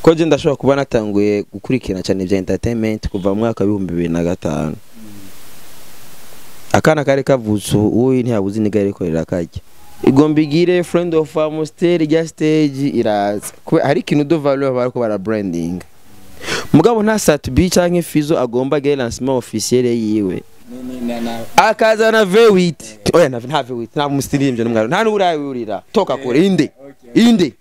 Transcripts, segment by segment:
ko je ndashobora kuba natanguye gukurikirana cyane bya entertainment kuva mu mwaka wa 2005 akana kare kavutse uyu ntiyabuze niga ariko rirakajya igomba igire friend of Amstel ya stage iraza hari ikintu do value bariko bara branding mugabo nta satbi canke Fizzo agomba gere lancement officiel yiwe akaza na V8 oya nta V8 nta musirimbye n'umwaro nta n'uburayi urira toka kure inde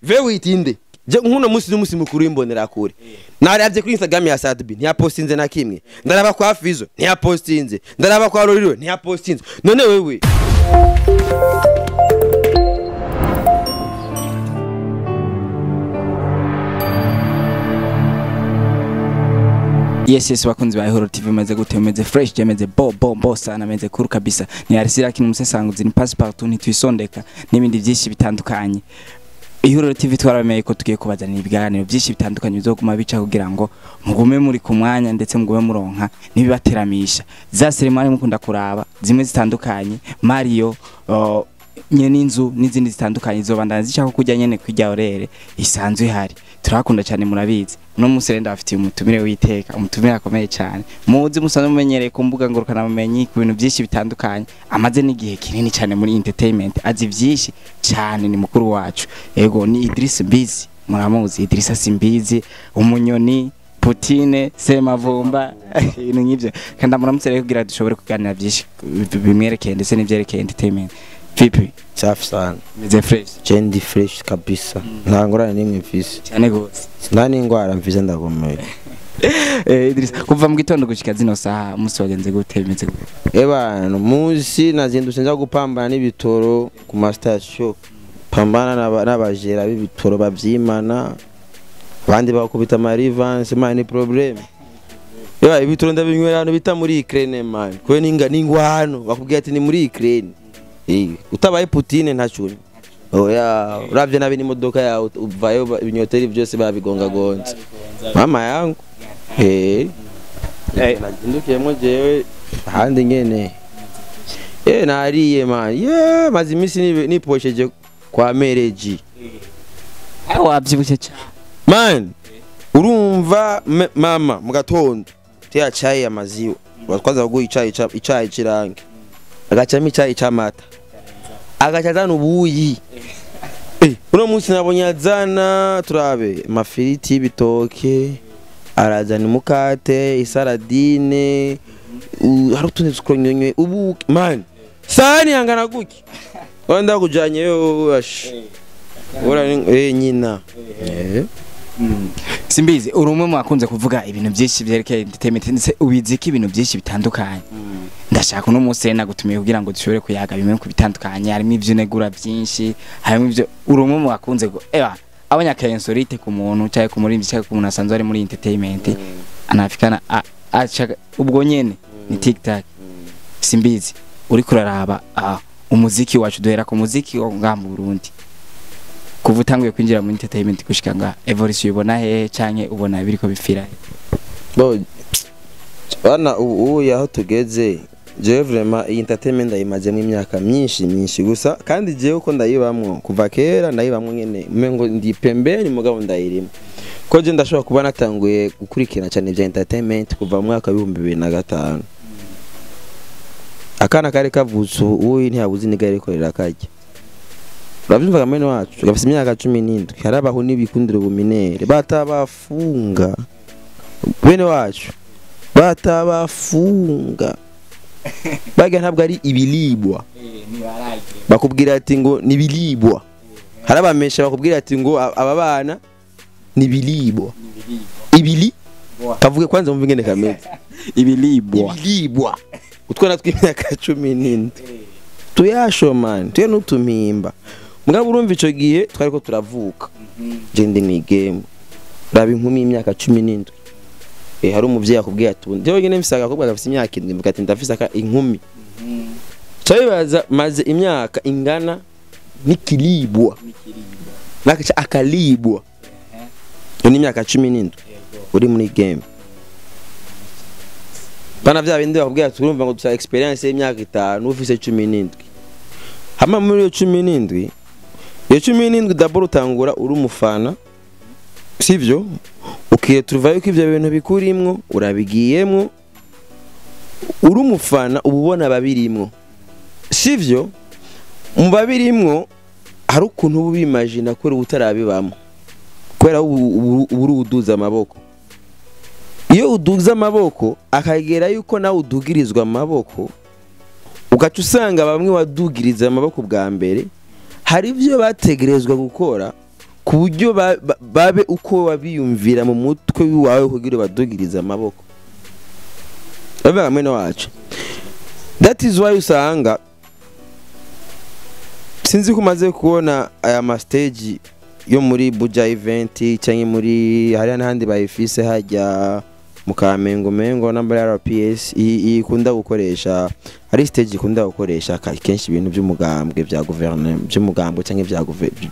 V8 inde je nkuno musi mukuru imbonera kure naravye kuri Instagram ya Satbi ntiya postinze na kimwe ndaraba kwa Fizzo ntiya postinze ndaraba kwa Roriro ntiya postinze none wewe Yes bakunzi ba IHURIRO TV meze gute meze fresh meze bo sana meze kuru kabisa ni arisira kintu musesanguzi ni passepartout ntitwisondeka n'ibindi byinshi bitandukanye IHURIRO TV twaramenye ko tugiye kubazanira ibiganiro byinshi bitandukanye bizoguma bica kugira ngo mugume muri ku mwanya ndetse mugume muronka nibibateramisha za seremani mukunda kuraba zimwe zitandukanye Mario nyene inzu n'izindi zitandukanye zobandana zishaka kujya nyene kwijya orere isanzwe ihari turakunda cyane murabizi no muserenda afitiye umutumire witeka umutumire akomeye cyane muzi musanzwe mumenyereye ku mbuga ngorokana mumenyi ku bintu byinshi bitandukanye amaze n'igihe kinini cyane muri entertainment azi byinshi cyane ni mukuru wacu yego ni Idris Simbizi muramuzi Idris Simbizi umunyoni Putine Semavumba ibintu nk'ibyo kandi muramutse kugira dushobore kuganira byinshi bimwerekeye ndetse n'ibyerekeye entertainment vipi safi sana meze fresh jendi fresh kabisa nta ngorane nimwe mfise cyane gose nta n'ingwara mfise ndagomeye Idris kuva mu gitondo gushika zino saha musi wagenze gute bimeze gute no musi nazindutse nza gupambana n'ibitoro ku station pambana n'abajera b'ibitoro bavyimana abandi bakubita marivance mani problem ibitoro ndabinywera hano bita muri Ukraine man kwe n'ingwano bakubwiye ati ni muri Ukraine utabaye Putine ntacuni oya uravye nabe n'imodoka yawe uvayo ibinyoteri byose babigonga gonze mama yangu nagindukiyemo jewe handi nyene nariye man mazi imisi niposheje kwa Mariage wabyibushye cyane man urumva mama mu gatondo tiya chai ya maziwa watwaza kuguha icayi cirange agacamo icayi c'amata agacazana ubuyi uno munsi nabonye azana turabe mafiriti y'ibitoke arazana umukate isaradine hari utundi twonyonywe ubu man sani yangana guki wanda kujanye yo ash ora nyina Simbizi urumwe mwakunze kuvuga ibintu byinshi byerekeye entertainment ndetse ubiziki ibintu byinshi bitandukanye ndashaka no musena gutumiye kugira ngo dushobore kuyaga bimwe ku bitandukanye harimo ivyo negura byinshi harimo ivyo urumwe mwakunze go abanyakensorite ku muntu cyaye ku muri cyangwa ku muntu asanzwe ari muri entertainment anafikana ubwo nyene ni TikTok Simbizi uri kuraraba umuziki wacu duhera ku muziki wo ngamba Burundi kuva utanguye kwinjira muri entertainment gushika nga evolution ubona he canke ubona biriko bifira bo bana ubu yaho tugeze je vraiment entertainment imaze mu imyaka myinshi gusa kandi je uko ndayibamwo kuva kera ndayibamwo nyene umengo ndi pembeni mugabo ndayirimo ko je ndashobora kuba natanguye gukurikirana cyane bya entertainment kuva mu mwaka wa 2005 akana kare kavutse uyu ntiyabuze niga ariko rirakajya Urabyumva kamene wacu gafite imyaka 17 harabaho n'ibikundiro buminere batabafunga bene wacu batabafunga baga ntabwo ari ibilibwa bakubwira ati ngo nibilibwa harabamesha bakubwira ati ngo aba bana nibilibwa ibili kavuge kwanza mumve ngene kameze ibilibwa utwana tw'imyaka 17 tuyasho man tuye nutumimba mugabo urumva ico gihe twari ko turavuka je ndi mu game rabi nkumi imyaka 17 hari umuvyeyi akubwiye ati ndewe nyene mfise akakobwa gafite imyaka 7 mvuga ati ndafise inkumi cyabibaza maze imyaka ingana nikilibwa nakacha akalibwa ni imyaka 17 uri muri game bana vya bindi bakubwiye ati urumva ngo dusa experience y'imyaka 5 ufise 17 hama muri 17 iyo 17 d'abord utangura uri umufana sivyo ukwiye turuva yuko ivyo bintu bikurimwo urabigiyemwo uri umufana ububona ababirimwo sivyo mu babirimwo hari ukuntu ubimagine ko utarabibamo kwera uri uduza amaboko iyo uduza amaboko akagera yuko nawe udugirizwa amaboko ugaca usanga bamwe wadugiriza amaboko bwa mbere hari ivyo bategerezwa gukora ku buryo babe uko wabiyumvira mu mutwe wawe kugira badugiriza amaboko bavuga mwene wacu. That is why usanga sinzi ko umaze kubona aya ma stage yo muri Buja event cyangwa muri hari n'ahandi bayifise hajya mu Kamengo namba ya RPS ikunda gukoresha hari stage ikunda gukoresha kenshi ibintu by'umugambwe bya guverinoma by'umugambwe cyangwa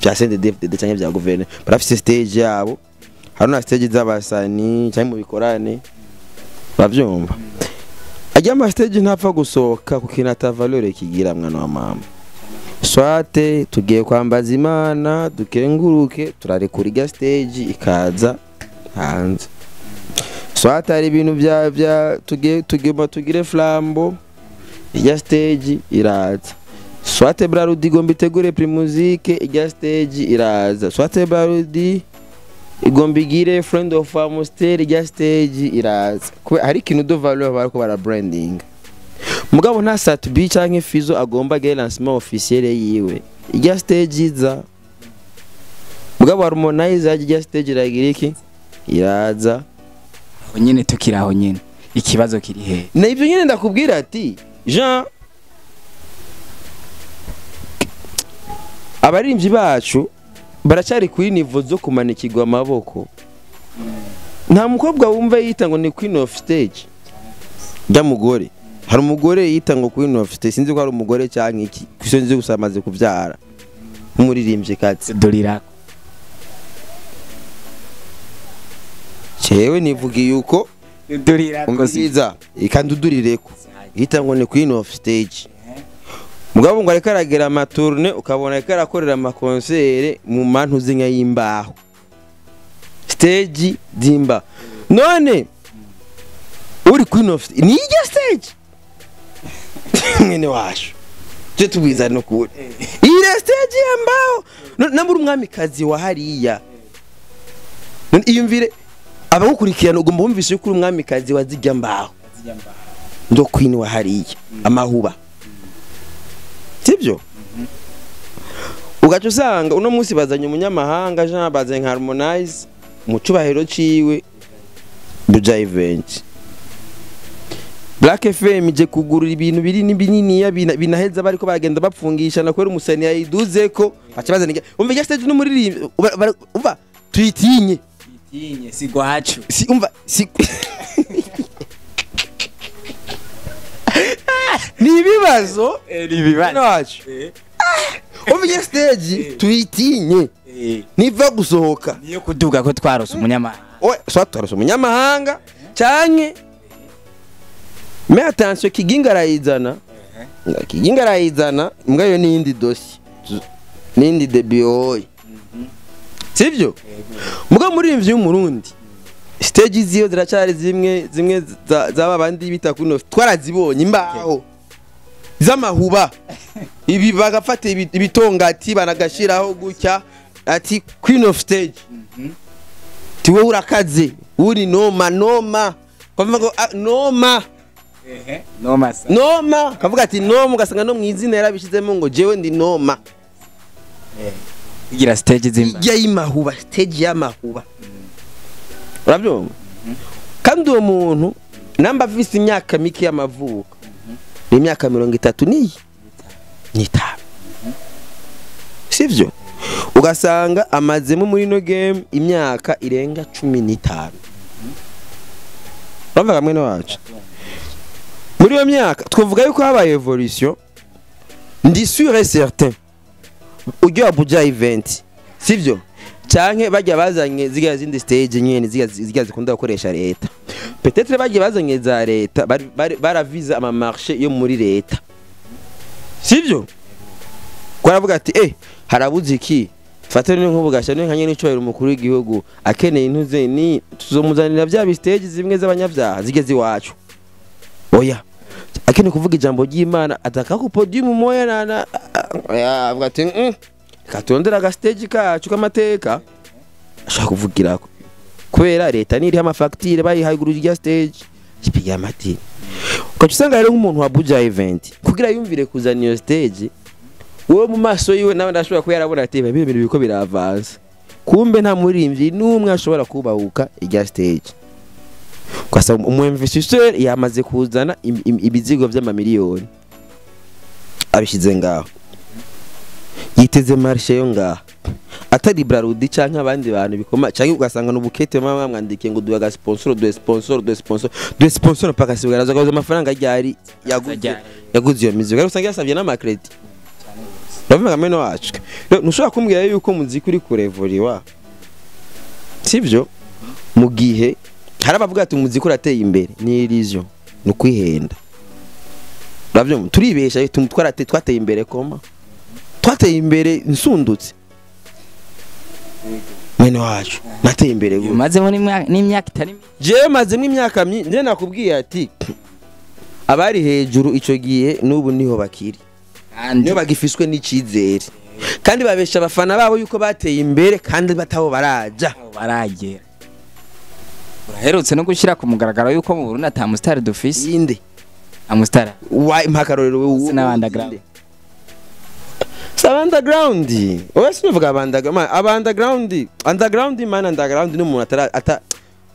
bya CNDD cyangwa bya guverinoma barafise stage yabo hari na stage z'abasani cyangwa mu bikorane bavyumva ajya ama stage ntapfa gusohoka kuko ata valeur kigira mwana wa mama swate tugiye kwambaza Imana dukenguruke turarekura irya stage ikaza hanze swate ari ibintu bya tugire flambo irya stage iraza swate Brarudi igomba itegure primusike irya stage iraza swate Brarudi igomba igire friend of Amstel irya stage iraza hari ikintu do valeur bariko bara branding mugabo nta Satbi canke Fizzo agomba gere lancement officiel yiwe irya stage iza mugabo Harmonize irya stage iragira iki iraza aho nyene tukiraho nyene ikibazo kiri he na ivyo nyene ndakubwira ati Jean abarimvyi bacu baracari kuri niveau zo kumanikirwa amaboko nta mukobwa wumva yita ngo ni queen of stage ndamugore hari umugore yita ngo queen of stage sinzi ko hari umugore cyangwa iki kwiso nzi gusamaze kuvyara umuririmbye katse dorira cewe nivugiye uko dorira ngosiza ikandudurireko yita ngo ni queen of stage mugabo ngo areka aragera amatourne ukabona areka arakorera ama concert mu mantu zinga y'imbaho stage dimba none uri queen of ni ya stage mwene washo je tubwiza no kure ile stage y'imbaho nambura umwamikazi wa hariya iyumvire abagukurikirana ugomba bumvise yuko uri umwamikazi wa zijya mbaho ndo queen wa hariya amahuba sibyo ugaca usanga uno munsi bazanye umunyamahanga Jean bazanye Harmonize mu cubahiro ciwe Buja event Black FM je kugurura ibintu biri binini binaheza bariko bagenda bapfungisha na kwera umusani yayiduze ko acabazana umva ya stage no muri umva tuyitinye si gwacu si umva si ni bibazo wacu umva stage tuyitinye niva gusohoka niyo kuduga ko twarose umunyamahanga twarose umunyamahanga canke mais attention kiginga arayizana mbwa yo nindi dosi nindi deboy sivyo mbwa muri imvyi y'umurundi stage ziyo ziracari zimwe zaba bandi bita kuno twarazibonye imbaho z'amahuba ibi bagafata ibitongati banagashiraho gutya ati queen of stage tiwe urakaze uri noma kavuga ngo noma kavuga ati noma ugasanga no mwizina yarabishizemo ngo jewe ndi noma igira stage zimba y'amahuba stage y'amahuba urabyumva kandi uwo muntu namba afise imyaka mike y'amavuko ni imyaka 30 n'itanu sivyo ugasanga amazemo muri no game imyaka irenga 15 bavuga mwene wacu muri iyo myaka twavuga yuko habaye evolution ndi sûr et certain ujya Buja event sivyo canke bajya bazanye ziga zindi stage nyene ziga zikunda gukoresha leta peut-être bajya bazanye za leta baraviza ama marché yo muri leta sivyo kwaravuga ati harabuze iki fatane nk'ubugasha ni nkanye n'icyo umukuru w'igihugu akeneye intuze ni tuzomuzanira bya stage zimwe z'abanyabyaha zigeze iwacu oya akeneye kuvuga ijambo ry'Imana ataka ku podium moya na avuga ati katondera ga stage kacu k'amateka ashaka kuvugira kubera leta niri amafacture bayihaguruje ya stage ipiga amati ukaca usanga rero nk'umuntu wa buja event kugira yumvire kuzana iyo stage wowe mu maso yiwe nawe ndashobora kuba yarabona ati ibintu biko biravanza kumbe nta murimbyi n'umwe ashobora kubahuka irya stage kwasa umu-investisseur yamaze kuzana ibizigo by'amamiliyoni abishize ngaho yiteze marché yo ngaho atari Brarudi canke abandi bantu bikoma canke ugasanga n'ubukete mama mwandike ngo duhaga sponsor paka sigaraza gaza amafaranga ryari yaguze iyo mizigo rero usanga yasabye n'amakredi bavuga ameno wacu nushobora kumbwira yuko muziki uri kurevuriwa sivyo mu gihe hari abavuga ati umuziki urateye imbere ni illusion no kwihenda bavyo turibesha twateye imbere koma twateye imbere nsundutse mwene wacu nateye imbere gute maze n'imyaka itari je maze n'imyaka nje nakubwiye ati abari hejuru ico gihe nubu niho bakiri niyo bagifishwe n'icizere kandi babesha abafana babo yuko bateye imbere kandi bataho baragera uraherutse no gushira ku mugaragaro yuko mu Burundi ata mustar dufise inde amustar wa impakarorero we n'abandagara underground oya sinuvuga underground man underground ni umuntu ata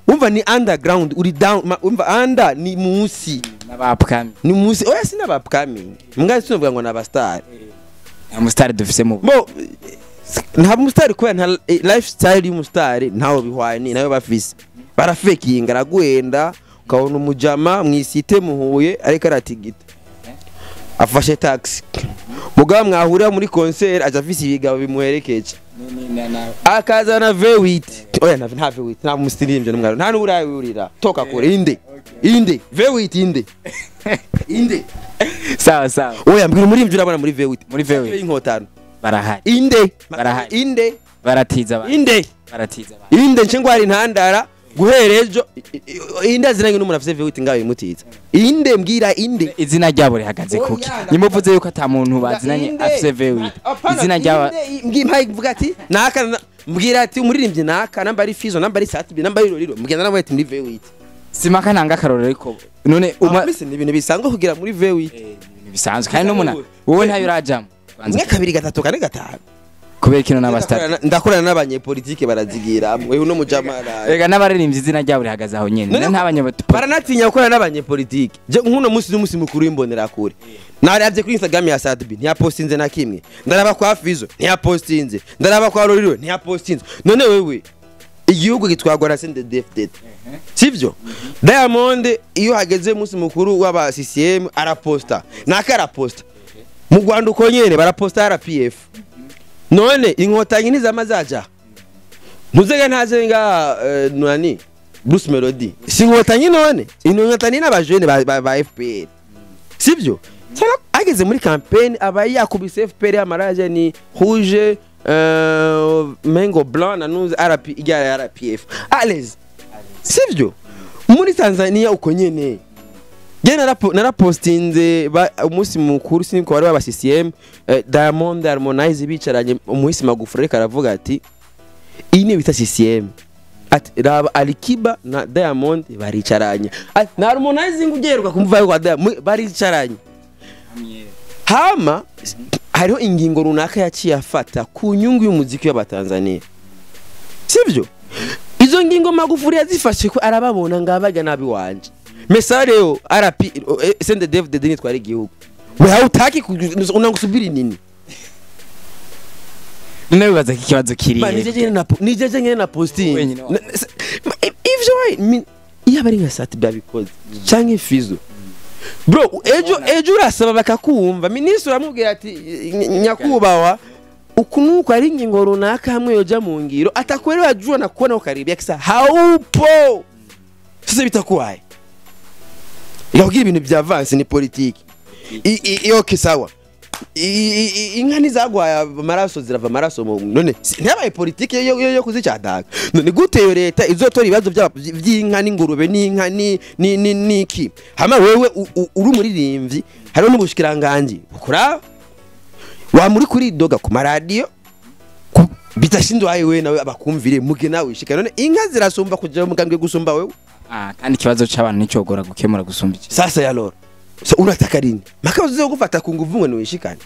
umva ni underground uri down umva under ni munsi n'abapkami ni munsi oya sinabapkami mbwa sinuvuga ngo nabastar amustar dufise mu bo nta mustar ko nta lifestyle y'umustar ntawo bihwanye nayo bafise barafakinga araguhenda ukabona umujama mwisite muhuye ariko aratigita afashe taxi mugabo mwahurira muri concert aja afise ibigabo bimuherekeje akaza na V8 oya nta V8 nta musirimbye n'umwaro nta n'urayurira toka kure inde V8 inde sawa oya mbwira umurimbye urabona muri V8 inkotano barahari inde baratiza inde nce ngwari ntandara guherejo inde zinanye n'umuntu afise V8 ngawe imutiza inde mbwira inde izina ryabo rihagaze kuki nimuvuze yuko ata muntu bazinanye afise V8 izina ryabo mbwira vuga ati naka mbwira ati umuririmbye naka namba ari Fizzo namba ari Satbi namba ari Roriro mbwira nawe ati muri V8 simaka nanga karorero ariko none umase ni ibintu bisanzwe kugira muri V8 bisanzwe kandi n'umuntu wowe ntayo urajamo mwe kabiri gatatu kane gatanu kubera kino n'abastar ndakorana n'abanyepolitike barazigira mwe no mujamara rega n'abaririmbye izina ryabo rihagaze aho nyene n'abanyepolitike baranatinya gukorana n'abanyepolitike je nkuno musi mukuru w'imbonera kure naravye kuri Instagram ya Satbi ntiyapostinze na kimwe ndaraba kwa Fizzo ntiyapostinze ndaraba kwa Roriro ntiyapostinze none wewe igihugu gitwagwa na CNDD-FDD sivyo Diamond iyo hageze musi mukuru w'aba CCM araposta nakaraposta mu Rwanda uko nyene baraposta RPF none inkotanyi nizamazaja ntuzega ntazenga nani Bruce Melody sinkotanyi none inkotanyi n'abajene ba FPR sivyo cyane ageze muri campaign aba yakubise FPR ya Mariage ni rouge mango blanc na nuze RPF allez sivyo muri Tanzania uko nyene narapostinze umunsi mukuru siniko bari baba CCM Diamond Harmonize bicaranye umuhisi magufuri karavuga ati ine bita CCM ati raba Alikiba na Diamond baricaranye ati na Harmonize ngugerwa kumva kwa Diamond baricaranye hama hariho ingingo runaka yaciye afata ku nyungu y'umuziki w'abatanzania sivyo izo ngingo magufuri yazifashe ko arababona ngabaga nabi wanje mesareo RP CNDD-FDD nitwara igihugu we hautaki unangusubiri nini nibaza kikibazo kiri nijeje nyene na posting ivyo iya bari nka Satbi abikoze canke Fizzo bro ejo urasaba bakakumva ministre amubwira ati nyakubawa ukunuko ari ingingo runaka hamwe yoja mu ngiro atakwere wajua na kuona ukaribia kisa haupo sasa bitakuwaye yavugira ibintu bya avance ni politique iyo kisawa inka nizagwaye amaraso zirava amaraso none ntiyabaye politike yo kuzicadaga none gute yo leta izotora ibibazo by'inka n'ingurube n'inka n'iki hama wewe uri umuririmbyi hariho n'ubushikiranganje ukura wa muri kuri doga ku maradiyo bitashindwaye we nawe abakumvire muge nawe wishika none inka zirasumba kuja mugambwe gusumba wewe kandi ikibazo c'abantu nicogora gukemura gusumba iki sasa ya loro so unataka nini maka uzo gufata ku nguvu ngo wishikane